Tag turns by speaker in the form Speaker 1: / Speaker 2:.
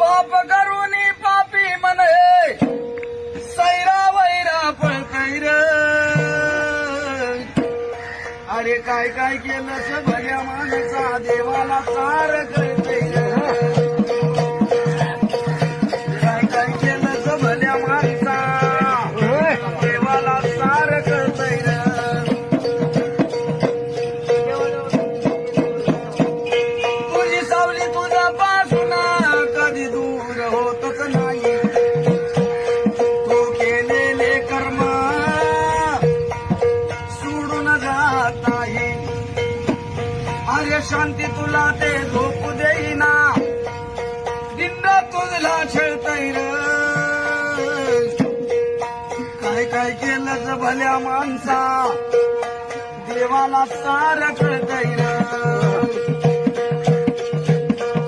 Speaker 1: पाप करूनी पापी म्हणे सैरा वैरा पळकैर अरे काय काय केलं भल्या माणसा देवाला सार कळतैर काय काय केलं भल्या माणसा देवाला सार कळतैर तुझी सावली तुझा पासून कधी दूर होतच नाही तू केलेले कर्म सोडून जात नाही अरे शांती तुला ते झोपू देईना दिंड तुझला छळतैर काय काय केलं भल्या माणसा देवाला सार कळतैर